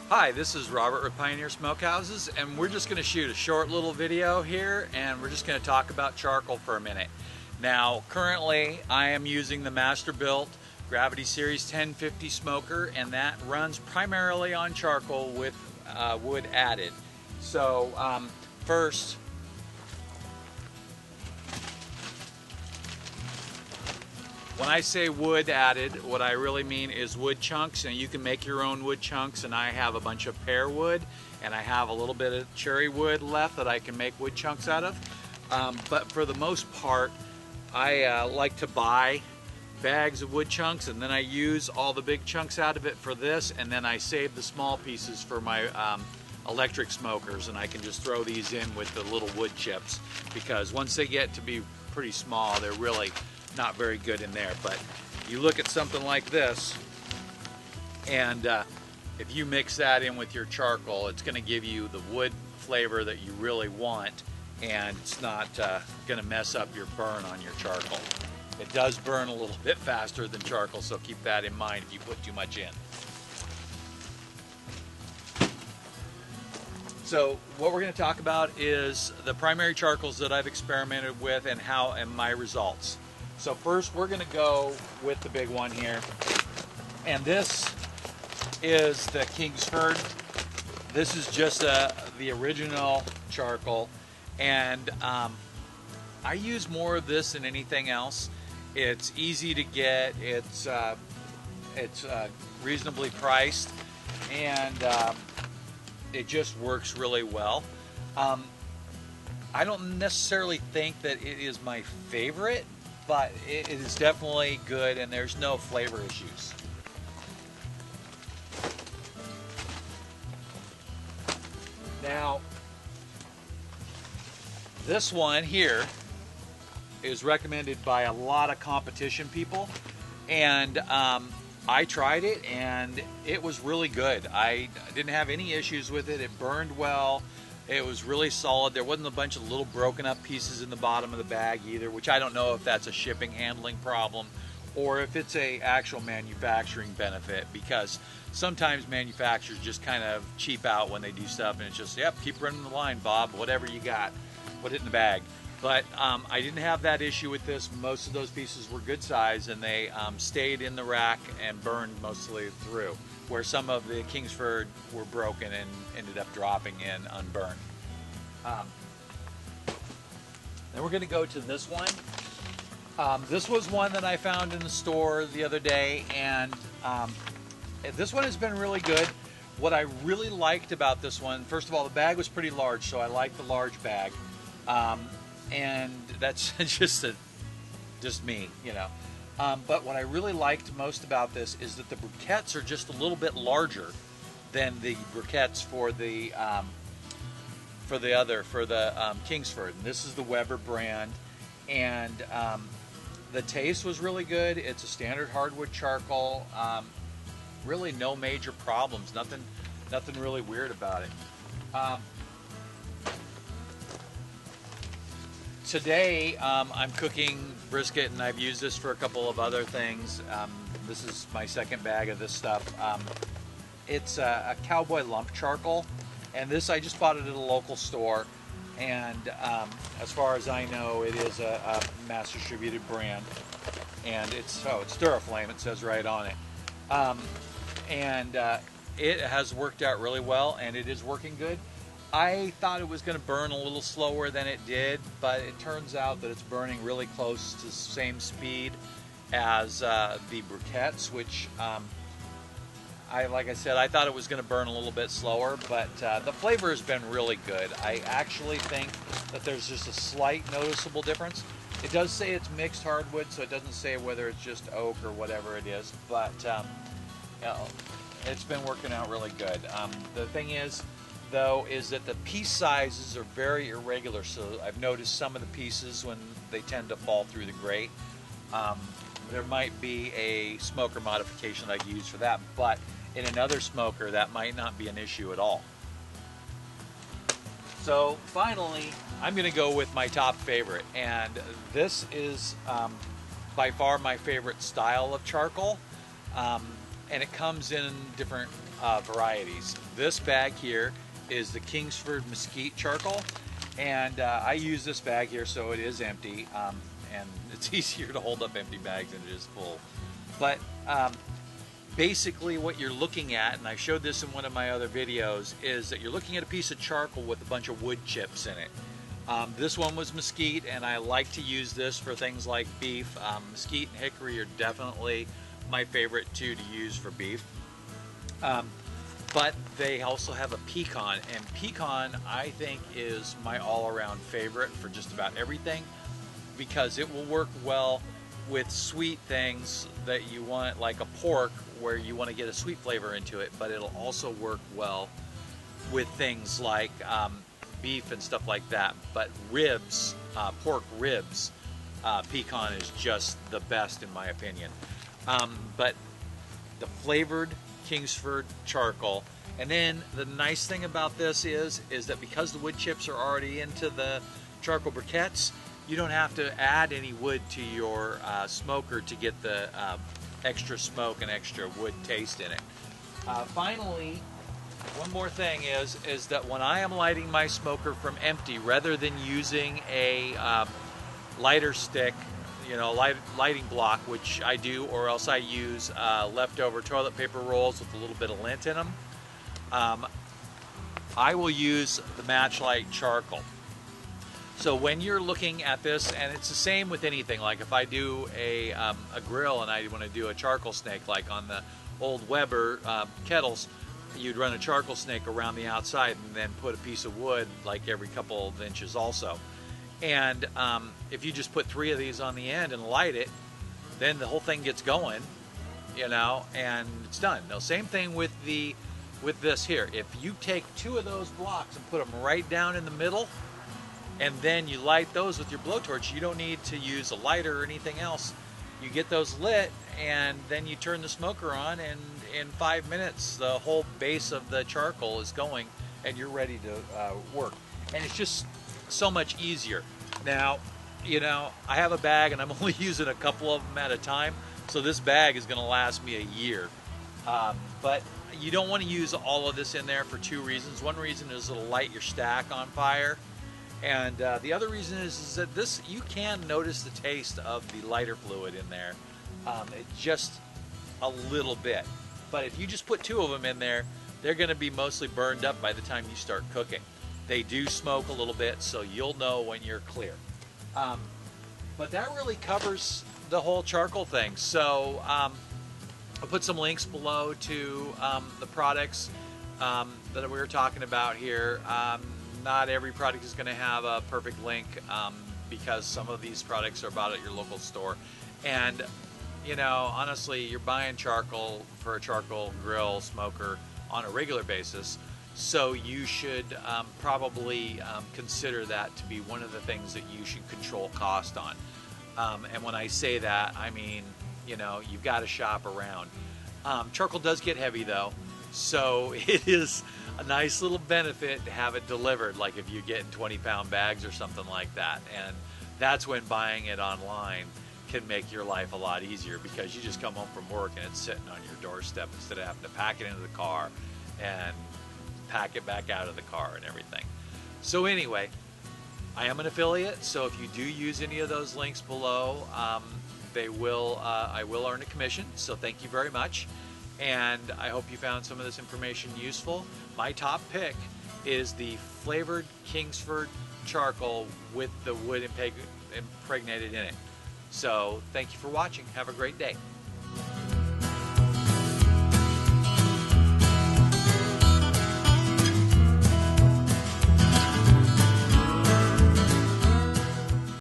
Hi, this is Robert with Pioneer Smokehouses, and we're just going to shoot a short little video here, and we're just going to talk about charcoal for a minute. Now, currently, I am using the Masterbuilt Gravity Series 1050 smoker, and that runs primarily on charcoal with wood added. So, first, when I say wood added, what I really mean is wood chunks, and you can make your own wood chunks, and I have a bunch of pear wood, and I have a little bit of cherry wood left that I can make wood chunks out of. But for the most part, I like to buy bags of wood chunks, and then I use all the big chunks out of it for this, and then I save the small pieces for my electric smokers, and I can just throw these in with the little wood chips, because once they get to be pretty small, they're really not very good in there. But you look at something like this, and if you mix that in with your charcoal, it's going to give you the wood flavor that you really want, and it's not going to mess up your burn on your charcoal. It does burn a little bit faster than charcoal, so keep that in mind if you put too much in. So what we're going to talk about is the primary charcoals that I've experimented with and my results. So first we're going to go with the big one here, and this is the Kingsford. This is just the original charcoal, and I use more of this than anything else. It's easy to get, it's reasonably priced, and it just works really well. I don't necessarily think that it is my favorite, but it is definitely good, and there's no flavor issues. Now, this one here is recommended by a lot of competition people, and I tried it, and it was really good. I didn't have any issues with it. It burned well. It was really solid. There wasn't a bunch of little broken up pieces in the bottom of the bag either, which I don't know if that's a shipping handling problem or if it's a actual manufacturing benefit, because sometimes manufacturers just kind of cheap out when they do stuff, and it's just, yep, keep running the line, Bob, whatever you got, put it in the bag. But I didn't have that issue with this. Most of those pieces were good size, and they stayed in the rack and burned mostly through, where some of the Kingsford were broken and ended up dropping in unburned. Then we're going to go to this one. This was one that I found in the store the other day, and this one has been really good. What I really liked about this one, first of all, the bag was pretty large, so I like the large bag. And that's just me, you know. But what I really liked most about this is that the briquettes are just a little bit larger than the briquettes for the Kingsford. And this is the Weber brand, and the taste was really good. It's a standard hardwood charcoal. Really no major problems. Nothing really weird about it. Today, I'm cooking brisket, and I've used this for a couple of other things. This is my second bag of this stuff. It's a Cowboy Lump charcoal, and this I just bought it at a local store. And as far as I know, it is a mass distributed brand, and it's Duraflame. It says right on it, it has worked out really well, and it is working good. I thought it was going to burn a little slower than it did, but it turns out that it's burning really close to the same speed as the briquettes, which, like I said, I thought it was going to burn a little bit slower, but the flavor has been really good. I actually think that there's just a slight noticeable difference. It does say it's mixed hardwood, so it doesn't say whether it's just oak or whatever it is, but you know, it's been working out really good. The thing is, though, is that the piece sizes are very irregular, so I've noticed some of the pieces when they tend to fall through the grate. There might be a smoker modification I could use for that, but in another smoker that might not be an issue at all. So finally, I'm going to go with my top favorite, and this is by far my favorite style of charcoal, and it comes in different varieties. This bag here is the Kingsford Mesquite Charcoal, and I use this bag here so it is empty, and it's easier to hold up empty bags than it is full. But basically what you're looking at, and I showed this in one of my other videos, is that you're looking at a piece of charcoal with a bunch of wood chips in it. This one was mesquite, and I like to use this for things like beef. Mesquite and hickory are definitely my favorite two to use for beef. But they also have a pecan, and pecan I think is my all-around favorite for just about everything, because it will work well with sweet things that you want, like a pork where you want to get a sweet flavor into it, but it'll also work well with things like beef and stuff like that. But ribs, pork ribs, pecan is just the best in my opinion. But the flavored Kingsford charcoal, and then the nice thing about this is that because the wood chips are already into the charcoal briquettes, you don't have to add any wood to your smoker to get the extra smoke and extra wood taste in it. Finally, one more thing is that when I am lighting my smoker from empty, rather than using a lighter stick, lighting block, which I do, or else I use leftover toilet paper rolls with a little bit of lint in them, I will use the Matchlight charcoal. So when you're looking at this, and it's the same with anything, like if I do a grill and I want to do a charcoal snake, like on the old Weber kettles, you'd run a charcoal snake around the outside and then put a piece of wood like every couple of inches also. And if you just put 3 of these on the end and light it, then the whole thing gets going, and it's done. Now, same thing with this here. If you take 2 of those blocks and put them right down in the middle, and then you light those with your blowtorch, you don't need to use a lighter or anything else. You get those lit, and then you turn the smoker on, and in 5 minutes, the whole base of the charcoal is going, and you're ready to work. And it's just so much easier. Now, I have a bag, and I'm only using a couple of them at a time, so this bag is going to last me a year. But you don't want to use all of this in there for 2 reasons. One reason is it'll light your stack on fire. And the other reason is that you can notice the taste of the lighter fluid in there, just a little bit. But if you just put 2 of them in there, they're going to be mostly burned up by the time you start cooking. They do smoke a little bit, so you'll know when you're clear. But that really covers the whole charcoal thing. So I'll put some links below to the products that we were talking about here. Not every product is going to have a perfect link because some of these products are bought at your local store. And, honestly, you're buying charcoal for a charcoal grill smoker on a regular basis. So you should probably consider that to be one of the things that you should control cost on. And when I say that, I mean, you've got to shop around. Charcoal does get heavy though. So it is a nice little benefit to have it delivered, like if you get in 20-pound bags or something like that. And that's when buying it online can make your life a lot easier, because you just come home from work and it's sitting on your doorstep instead of having to pack it into the car and pack it back out of the car and everything. So anyway, I am an affiliate, so if you do use any of those links below, I will earn a commission, so thank you very much. And I hope you found some of this information useful. My top pick is the flavored Kingsford charcoal with the wood impregnated in it. So thank you for watching. Have a great day.